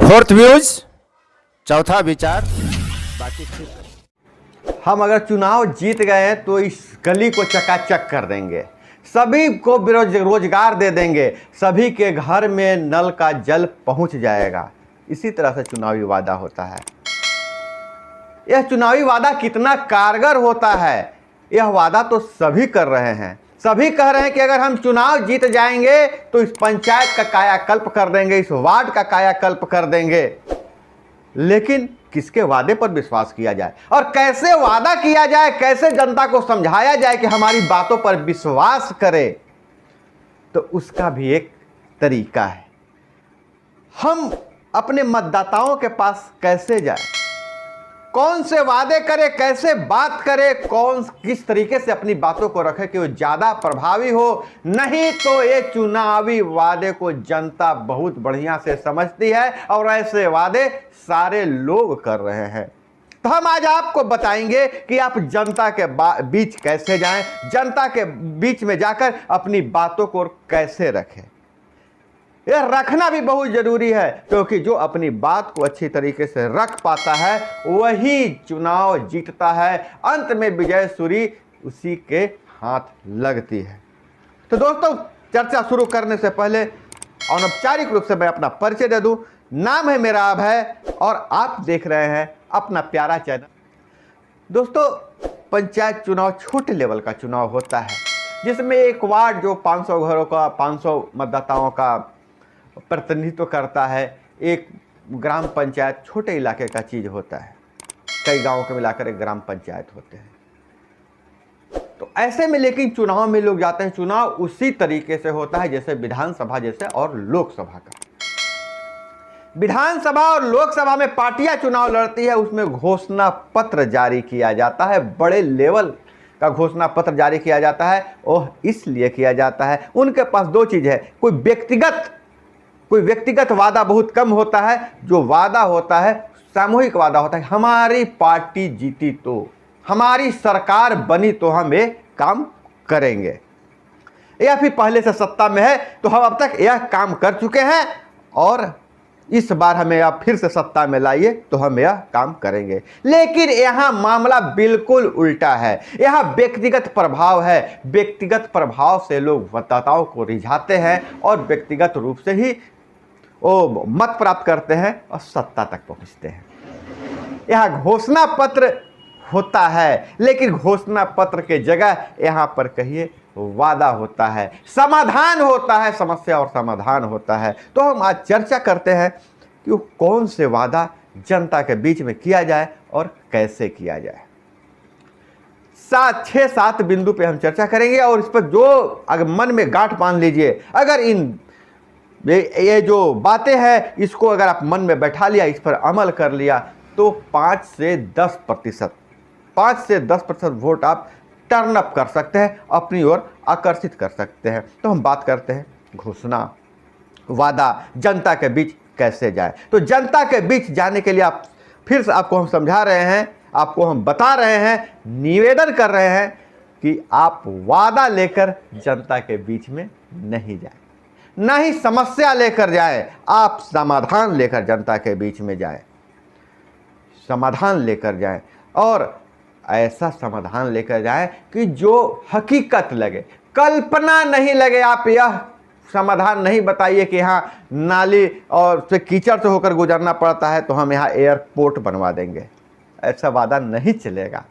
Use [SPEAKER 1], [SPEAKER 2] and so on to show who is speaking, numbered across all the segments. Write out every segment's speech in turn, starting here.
[SPEAKER 1] Fourth views, चौथा विचार, बाकी ठीक।
[SPEAKER 2] हम अगर चुनाव जीत गए तो इस गली को चकाचक कर देंगे, सभी को रोजगार दे देंगे, सभी के घर में नल का जल पहुंच जाएगा। इसी तरह से चुनावी वादा होता है। यह चुनावी वादा कितना कारगर होता है, यह वादा तो सभी कर रहे हैं। सभी कह रहे हैं कि अगर हम चुनाव जीत जाएंगे तो इस पंचायत का कायाकल्प कर देंगे, इस वार्ड का कायाकल्प कर देंगे। लेकिन किसके वादे पर विश्वास किया जाए और कैसे वादा किया जाए, कैसे जनता को समझाया जाए कि हमारी बातों पर विश्वास करे, तो उसका भी एक तरीका है। हम अपने मतदाताओं के पास कैसे जाए, कौन से वादे करे, कैसे बात करे, किस तरीके से अपनी बातों को रखे कि वो ज्यादा प्रभावी हो। नहीं तो ये चुनावी वादे को जनता बहुत बढ़िया से समझती है और ऐसे वादे सारे लोग कर रहे हैं। तो हम आज आपको बताएंगे कि आप जनता के बीच कैसे जाएं, जनता के बीच में जाकर अपनी बातों को कैसे रखें। यह रखना भी बहुत जरूरी है, क्योंकि जो अपनी बात को अच्छी तरीके से रख पाता है वही चुनाव जीतता है। अंत में विजय सूरी उसी के हाथ लगती है। तो दोस्तों, चर्चा शुरू करने से पहले अनौपचारिक रूप से मैं अपना परिचय दे दूं। नाम है मेरा अभय और आप देख रहे हैं अपना प्यारा चैनल। दोस्तों, पंचायत चुनाव छोटे लेवल का चुनाव होता है, जिसमें एक वार्ड जो 500 घरों का, 500 मतदाताओं का प्रतिनिधित्व करता है। एक ग्राम पंचायत छोटे इलाके का चीज होता है, कई गांवों के मिलाकर एक ग्राम पंचायत होते हैं। तो ऐसे में लेकिन चुनाव में लोग जाते हैं, चुनाव उसी तरीके से होता है जैसे विधानसभा जैसे और लोकसभा का। विधानसभा और लोकसभा में पार्टियां चुनाव लड़ती है, उसमें घोषणा पत्र जारी किया जाता है, बड़े लेवल का घोषणा पत्र जारी किया जाता है। और इसलिए किया जाता है, उनके पास दो चीज है, कोई व्यक्तिगत वादा बहुत कम होता है, जो वादा होता है सामूहिक वादा होता है। हमारी पार्टी जीती तो, हमारी सरकार बनी तो हम ये काम करेंगे, या फिर पहले से सत्ता में है तो हम अब तक यह काम कर चुके हैं और इस बार हमें आप फिर से सत्ता में लाइए तो हम यह काम करेंगे। लेकिन यहाँ मामला बिल्कुल उल्टा है, यहाँ व्यक्तिगत प्रभाव है। व्यक्तिगत प्रभाव से लोग मतदाताओं को रिझाते हैं और व्यक्तिगत रूप से ही वो मत प्राप्त करते हैं और सत्ता तक पहुँचते हैं। यहाँ घोषणा पत्र होता है, लेकिन घोषणा पत्र के जगह यहाँ पर कहिए वादा होता है, समाधान होता है, समस्या और समाधान होता है। तो हम आज चर्चा करते हैं कि कौन से वादा जनता के बीच में किया जाए और कैसे किया जाए। 6-7 बिंदु पे हम चर्चा करेंगे और इस पर जो अगर मन में गांठ बांध लीजिए, अगर ये जो बातें हैं इसको अगर आप मन में बैठा लिया, इस पर अमल कर लिया, तो 5 से 10% वोट आप टर्न अप कर सकते हैं, अपनी ओर आकर्षित कर सकते हैं। तो हम बात करते हैं घोषणा वादा जनता के बीच कैसे जाए। तो जनता के बीच जाने के लिए फिर से आपको हम समझा रहे हैं, आपको हम बता रहे हैं, निवेदन कर रहे हैं कि आप वादा लेकर जनता के बीच में नहीं जाए, ना ही समस्या लेकर जाए, आप समाधान लेकर जनता के बीच में जाए, समाधान लेकर जाए। और ऐसा समाधान लेकर जाए कि जो हकीकत लगे, कल्पना नहीं लगे। आप यह समाधान नहीं बताइए कि यहाँ नाली और से कीचड़ से होकर गुजरना पड़ता है तो हम यहाँ एयरपोर्ट बनवा देंगे, ऐसा वादा नहीं चलेगा।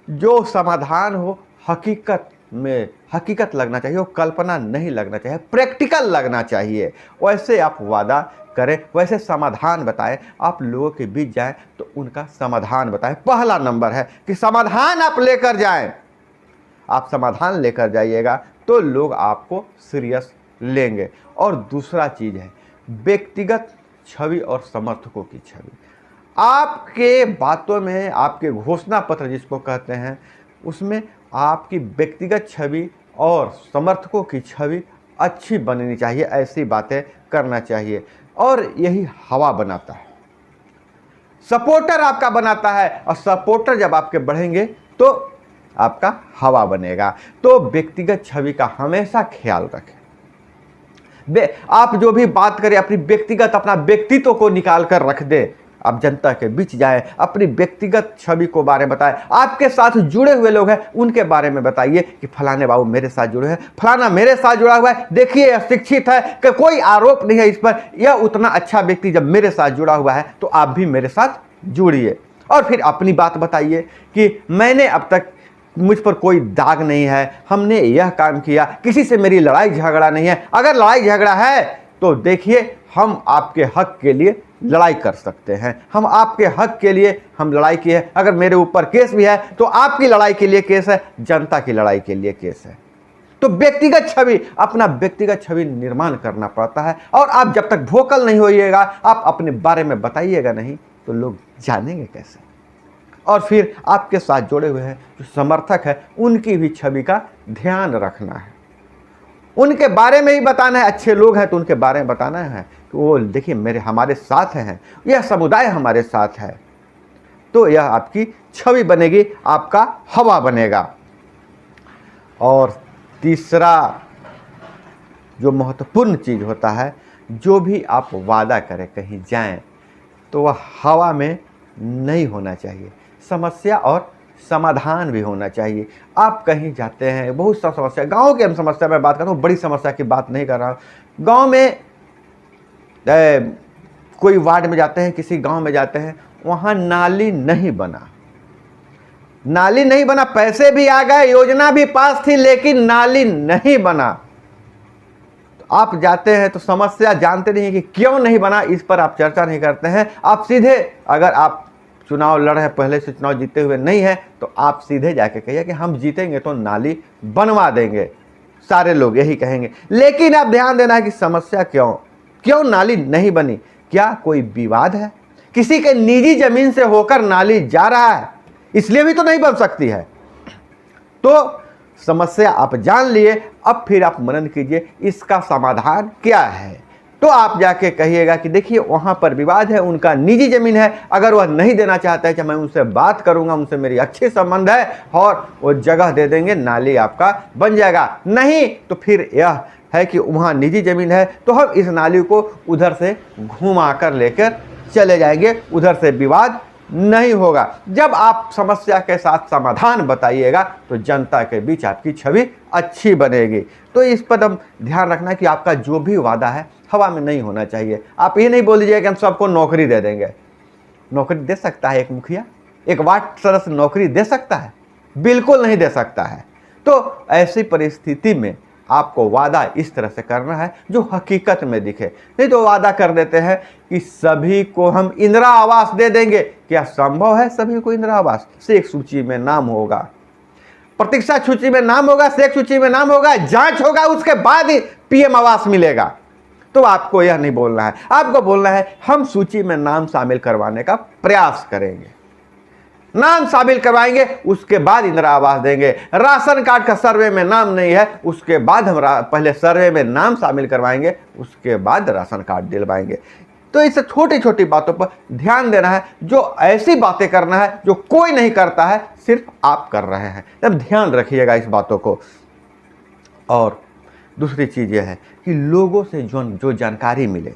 [SPEAKER 2] जो समाधान हो हकीकत लगना चाहिए, वो कल्पना नहीं लगना चाहिए, प्रैक्टिकल लगना चाहिए। वैसे आप वादा करें, वैसे समाधान बताएं, आप लोगों के बीच जाएं तो उनका समाधान बताएं। पहला नंबर है कि समाधान आप लेकर जाएं। आप समाधान लेकर जाइएगा तो लोग आपको सीरियस लेंगे। और दूसरा चीज़ है व्यक्तिगत छवि और समर्थकों की छवि। आपके बातों में, आपके घोषणा पत्र जिसको कहते हैं, उसमें आपकी व्यक्तिगत छवि और समर्थकों की छवि अच्छी बननी चाहिए, ऐसी बातें करना चाहिए। और यही हवा बनाता है, सपोर्टर आपका बनाता है, और सपोर्टर जब आपके बढ़ेंगे तो आपका हवा बनेगा। तो व्यक्तिगत छवि का हमेशा ख्याल रखें। आप जो भी बात करें अपनी व्यक्तिगत अपना व्यक्तित्व को निकाल कर रख दे, आप जनता के बीच जाएं, अपनी व्यक्तिगत छवि को बारे में बताएं, आपके साथ जुड़े हुए लोग हैं उनके बारे में बताइए कि फलाने बाबू मेरे साथ जुड़े हैं, फलाना मेरे साथ जुड़ा हुआ है, देखिए यह शिक्षित है, कि कोई आरोप नहीं है इस पर, यह उतना अच्छा व्यक्ति जब मेरे साथ जुड़ा हुआ है तो आप भी मेरे साथ जुड़िए। और फिर अपनी बात बताइए कि मैंने अब तक, मुझ पर कोई दाग नहीं है, हमने यह काम किया, किसी से मेरी लड़ाई झगड़ा नहीं है। अगर लड़ाई झगड़ा है तो देखिए हम आपके हक के लिए लड़ाई कर सकते हैं, हम आपके हक के लिए हम लड़ाई की है। अगर मेरे ऊपर केस भी है तो आपकी लड़ाई के लिए केस है, जनता की लड़ाई के लिए केस है। तो व्यक्तिगत छवि, अपना व्यक्तिगत छवि निर्माण करना पड़ता है। और आप जब तक वोकल नहीं होइएगा, आप अपने बारे में बताइएगा नहीं, तो लोग जानेंगे कैसे। और फिर आपके साथ जुड़े हुए हैं जो समर्थक है उनकी भी छवि का ध्यान रखना है, उनके बारे में ही बताना है। अच्छे लोग हैं तो उनके बारे में बताना है कि वो देखिए हमारे साथ हैं, यह समुदाय हमारे साथ है। तो यह आपकी छवि बनेगी, आपका हवा बनेगा। और तीसरा जो महत्वपूर्ण चीज़ होता है, जो भी आप वादा करें कहीं जाएं तो वह हवा में नहीं होना चाहिए, समस्या और समाधान भी होना चाहिए। आप कहीं जाते हैं, बहुत सा समस्या, गांव की हम समस्या में बात करता हूँ, बड़ी समस्या की बात नहीं कर रहा हूँ। गांव में कोई वार्ड में जाते हैं, किसी गांव में जाते हैं, वहाँ नाली नहीं बना, नाली नहीं बना, पैसे भी आ गए, योजना भी पास थी, लेकिन नाली नहीं बना। तो आप जाते हैं तो समस्या जानते नहीं कि क्यों नहीं बना, इस पर आप चर्चा नहीं करते हैं। आप सीधे, अगर आप चुनाव लड़ रहे, पहले से चुनाव जीते हुए नहीं है, तो आप सीधे जाके कहिए कि हम जीतेंगे तो नाली बनवा देंगे, सारे लोग यही कहेंगे। लेकिन आप ध्यान देना है कि समस्या क्यों नाली नहीं बनी। क्या कोई विवाद है, किसी के निजी जमीन से होकर नाली जा रहा है, इसलिए भी तो नहीं बन सकती है। तो समस्या आप जान लिए, अब फिर आप मनन कीजिए इसका समाधान क्या है। तो आप जाके कहिएगा कि देखिए वहाँ पर विवाद है, उनका निजी ज़मीन है, अगर वह नहीं देना चाहता है कि मैं उनसे बात करूँगा, उनसे मेरी अच्छी संबंध है, और वो जगह दे देंगे, नाली आपका बन जाएगा। नहीं तो फिर यह है कि वहाँ निजी ज़मीन है, तो हम इस नाली को उधर से घुमा कर लेकर चले जाएंगे, उधर से विवाद नहीं होगा। जब आप समस्या के साथ समाधान बताइएगा तो जनता के बीच आपकी छवि अच्छी बनेगी। तो इस पर हम ध्यान रखना कि आपका जो भी वादा है हवा में नहीं होना चाहिए। आप ये नहीं बोल दीजिए कि हम सबको नौकरी दे देंगे। नौकरी दे सकता है एक मुखिया, एक वार्ड सदस्य नौकरी दे सकता है? बिल्कुल नहीं दे सकता है। तो ऐसी परिस्थिति में आपको वादा इस तरह से करना है जो हकीकत में दिखे। नहीं तो वादा कर देते हैं कि सभी को हम इंदिरा आवास दे देंगे। क्या संभव है सभी को इंदिरा आवास? शेख सूची में नाम होगा, प्रतीक्षा सूची में नाम होगा, शेख सूची में नाम होगा, जांच होगा, उसके बाद ही पीएम आवास मिलेगा। तो आपको यह नहीं बोलना है, आपको बोलना है हम सूची में नाम शामिल करवाने का प्रयास करेंगे, नाम शामिल करवाएंगे, उसके बाद इंदिरा आवास देंगे। राशन कार्ड का सर्वे में नाम नहीं है, उसके बाद हम पहले सर्वे में नाम शामिल करवाएंगे, उसके बाद राशन कार्ड दिलवाएंगे। तो इस छोटी छोटी बातों पर ध्यान देना है, जो ऐसी बातें करना है जो कोई नहीं करता है, सिर्फ आप कर रहे हैं। तब ध्यान रखिएगा इस बातों को। और दूसरी चीज़ यह है कि लोगों से जो जानकारी मिले,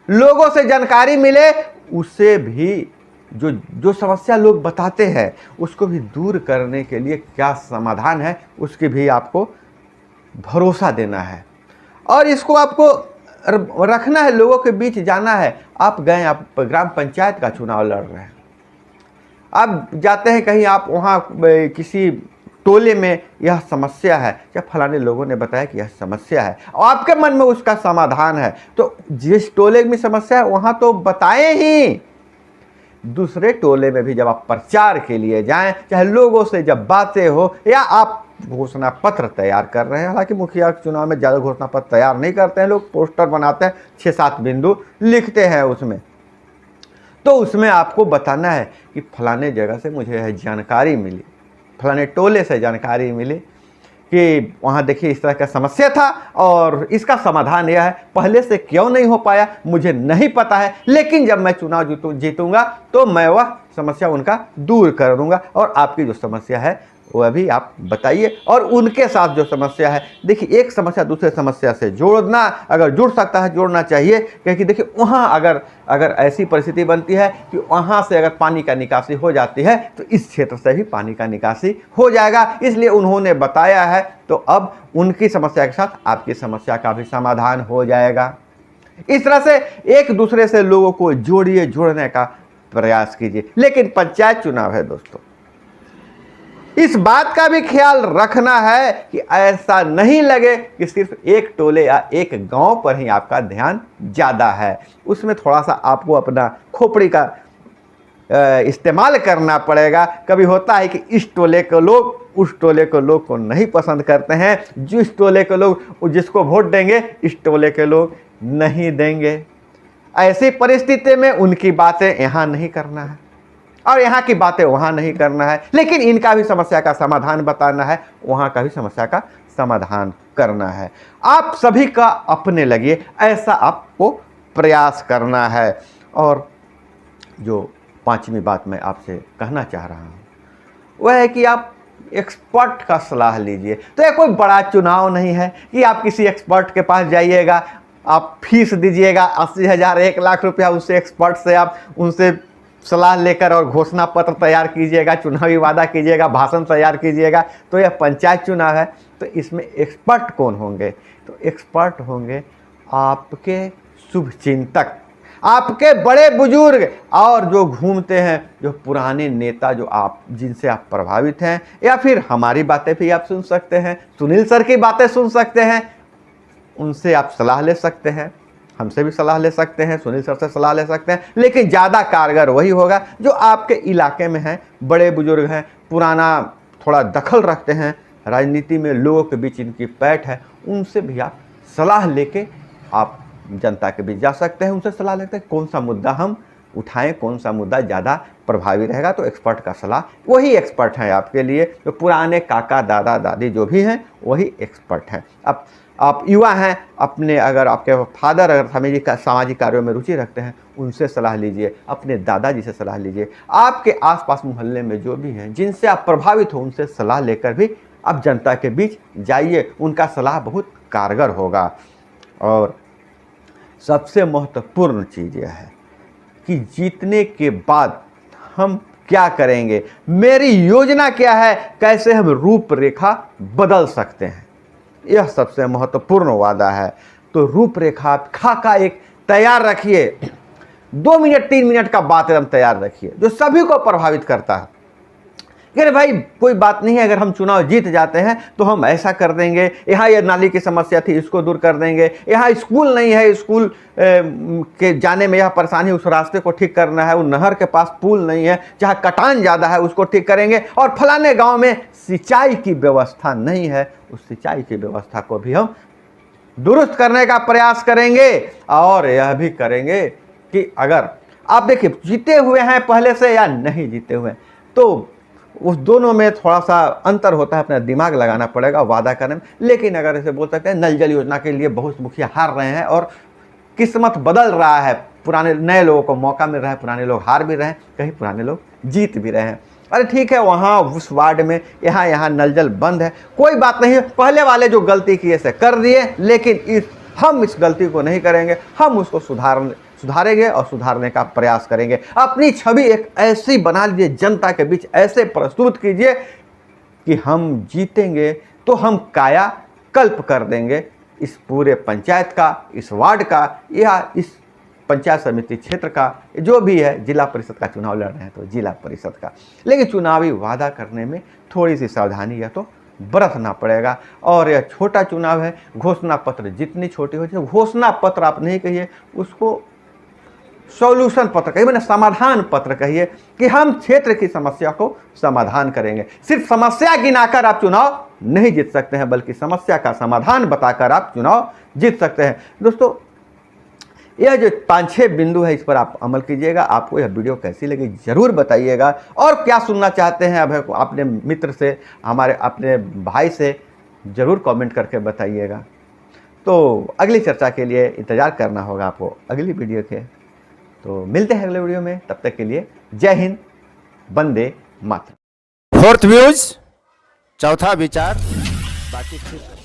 [SPEAKER 2] लोगों से जानकारी मिले, उससे भी जो समस्या लोग बताते हैं उसको भी दूर करने के लिए क्या समाधान है, उसकी भी आपको भरोसा देना है। और इसको आपको रखना है, लोगों के बीच जाना है। आप गए, आप ग्राम पंचायत का चुनाव लड़ रहे हैं, आप जाते हैं कहीं, आप वहाँ किसी टोले में यह समस्या है, क्या फलाने लोगों ने बताया कि यह समस्या है, और आपके मन में उसका समाधान है, तो जिस टोले में समस्या है वहाँ तो बताएं ही। दूसरे टोले में भी जब आप प्रचार के लिए जाएं, चाहे लोगों से जब बातें हो, या आप घोषणा पत्र तैयार कर रहे हैं, हालांकि मुखिया चुनाव में ज़्यादा घोषणा पत्र तैयार नहीं करते हैं लोग, पोस्टर बनाते हैं, 6-7 बिंदु लिखते हैं उसमें। तो उसमें आपको बताना है कि फलाने जगह से मुझे यह जानकारी मिली, फलाने टोले से जानकारी मिली कि वहाँ देखिए इस तरह का समस्या था और इसका समाधान यह है, पहले से क्यों नहीं हो पाया मुझे नहीं पता है, लेकिन जब मैं चुनाव जीतूंगा तो मैं वह समस्या उनका दूर कर दूंगा और आपकी जो समस्या है वह भी आप बताइए। और उनके साथ जो समस्या है, देखिए एक समस्या दूसरे समस्या से जोड़ना, अगर जुड़ सकता है जोड़ना चाहिए, क्योंकि देखिए वहाँ अगर ऐसी परिस्थिति बनती है कि वहाँ से अगर पानी का निकासी हो जाती है तो इस क्षेत्र से भी पानी का निकासी हो जाएगा। इसलिए उन्होंने बताया है, तो अब उनकी समस्या के साथ आपकी समस्या का भी समाधान हो जाएगा। इस तरह से एक दूसरे से लोगों को जोड़िए, जोड़ने का प्रयास कीजिए। लेकिन पंचायत चुनाव है दोस्तों, इस बात का भी ख्याल रखना है कि ऐसा नहीं लगे कि सिर्फ एक टोले या एक गांव पर ही आपका ध्यान ज़्यादा है। उसमें थोड़ा सा आपको अपना खोपड़ी का इस्तेमाल करना पड़ेगा। कभी होता है कि इस टोले के लोग उस टोले के लोग को नहीं पसंद करते हैं, जिस टोले के लोग जिसको वोट देंगे इस टोले के लोग नहीं देंगे। ऐसी परिस्थिति में उनकी बातें यहाँ नहीं करना है और यहाँ की बातें वहाँ नहीं करना है, लेकिन इनका भी समस्या का समाधान बताना है, वहाँ का भी समस्या का समाधान करना है। आप सभी का अपने लगिए, ऐसा आपको प्रयास करना है। और जो पांचवी बात मैं आपसे कहना चाह रहा हूँ वह है कि आप एक्सपर्ट का सलाह लीजिए। तो यह कोई बड़ा चुनाव नहीं है कि आप किसी एक्सपर्ट के पास जाइएगा, आप फीस दीजिएगा 80,000 1,00,000 रुपया, उससे एक्सपर्ट से आप उनसे सलाह लेकर और घोषणा पत्र तैयार कीजिएगा, चुनावी वादा कीजिएगा, भाषण तैयार कीजिएगा। तो यह पंचायत चुनाव है, तो इसमें एक्सपर्ट कौन होंगे? तो एक्सपर्ट होंगे आपके शुभचिंतक, आपके बड़े बुजुर्ग, और जो घूमते हैं, जो पुराने नेता, जो आप जिनसे आप प्रभावित हैं, या फिर हमारी बातें भी आप सुन सकते हैं, सुनील सर की बातें सुन सकते हैं, उनसे आप सलाह ले सकते हैं, हमसे भी सलाह ले सकते हैं, सुनील सर से सलाह ले सकते हैं। लेकिन ज़्यादा कारगर वही होगा जो आपके इलाके में हैं, बड़े बुजुर्ग हैं, पुराना थोड़ा दखल रखते हैं राजनीति में, लोगों के बीच इनकी पैठ है, उनसे भी आप सलाह लेके आप जनता के बीच जा सकते हैं। उनसे सलाह लेते हैं कौन सा मुद्दा हम उठाएं, कौन सा मुद्दा ज़्यादा प्रभावी रहेगा। तो एक्सपर्ट का सलाह, वही एक्सपर्ट हैं आपके लिए, जो पुराने काका दादा दादी जो भी हैं वही एक्सपर्ट हैं। अब आप युवा हैं, अपने अगर आपके फादर अगर सामाजिक कार्यों में रुचि रखते हैं, उनसे सलाह लीजिए, अपने दादाजी से सलाह लीजिए। आपके आसपास मोहल्ले में जो भी हैं जिनसे आप प्रभावित हो, उनसे सलाह लेकर भी आप जनता के बीच जाइए, उनका सलाह बहुत कारगर होगा। और सबसे महत्वपूर्ण चीज़ यह है कि जीतने के बाद हम क्या करेंगे, मेरी योजना क्या है, कैसे हम रूपरेखा बदल सकते हैं, यह सबसे महत्वपूर्ण वादा है। तो रूपरेखा खाका एक तैयार रखिए, 2 मिनट 3 मिनट का बात एकदम तैयार रखिए, जो सभी को प्रभावित करता है। अरे भाई कोई बात नहीं है, अगर हम चुनाव जीत जाते हैं तो हम ऐसा कर देंगे, यहाँ ये नाली की समस्या थी इसको दूर कर देंगे, यहाँ स्कूल नहीं है, स्कूल के जाने में यह परेशानी, उस रास्ते को ठीक करना है, वो नहर के पास पुल नहीं है, जहाँ कटान ज़्यादा है उसको ठीक करेंगे, और फलाने गांव में सिंचाई की व्यवस्था नहीं है, उस सिंचाई की व्यवस्था को भी हम दुरुस्त करने का प्रयास करेंगे। और यह भी करेंगे कि अगर आप देखिए जीते हुए हैं पहले से या नहीं जीते हुए, तो उस दोनों में थोड़ा सा अंतर होता है, अपना दिमाग लगाना पड़ेगा वादा करने में। लेकिन अगर ऐसे बोल सकते हैं, नल जल योजना के लिए बहुत मुखिया हार रहे हैं और किस्मत बदल रहा है, पुराने नए लोगों को मौका मिल रहा है, पुराने लोग हार भी रहे हैं, कहीं पुराने लोग जीत भी रहे हैं। अरे ठीक है, वहाँ उस वार्ड में यहाँ नल जल बंद है, कोई बात नहीं, पहले वाले जो गलती किए से कर दिए, लेकिन हम इस गलती को नहीं करेंगे, हम उसको सुधारेंगे और सुधारने का प्रयास करेंगे। अपनी छवि एक ऐसी बना लीजिए, जनता के बीच ऐसे प्रस्तुत कीजिए कि हम जीतेंगे तो हम काया कल्प कर देंगे इस पूरे पंचायत का, इस वार्ड का, या इस पंचायत समिति क्षेत्र का, जो भी है। जिला परिषद का चुनाव लड़ रहे हैं तो जिला परिषद का, लेकिन चुनावी वादा करने में थोड़ी सी सावधानी या तो बरतना पड़ेगा। और यह छोटा चुनाव है, घोषणा पत्र जितनी छोटी हो जाए, घोषणा पत्र आप नहीं कहिए, उसको सॉल्यूशन पत्र कहिए, मैंने समाधान पत्र कहिए कि हम क्षेत्र की समस्या को समाधान करेंगे। सिर्फ समस्या गिनाकर आप चुनाव नहीं जीत सकते हैं, बल्कि समस्या का समाधान बताकर आप चुनाव जीत सकते हैं। दोस्तों, यह जो 5-6 बिंदु है, इस पर आप अमल कीजिएगा। आपको यह वीडियो कैसी लगी जरूर बताइएगा, और क्या सुनना चाहते हैं अब अपने मित्र से, हमारे अपने भाई से जरूर कमेंट करके बताइएगा। तो अगली चर्चा के लिए इंतज़ार करना होगा आपको अगली वीडियो के। तो मिलते हैं अगले वीडियो में, तब तक के लिए जय हिंद, वंदे मातरम।
[SPEAKER 1] फोर्थ व्यूज चौथा विचार बातचीत फिर करें।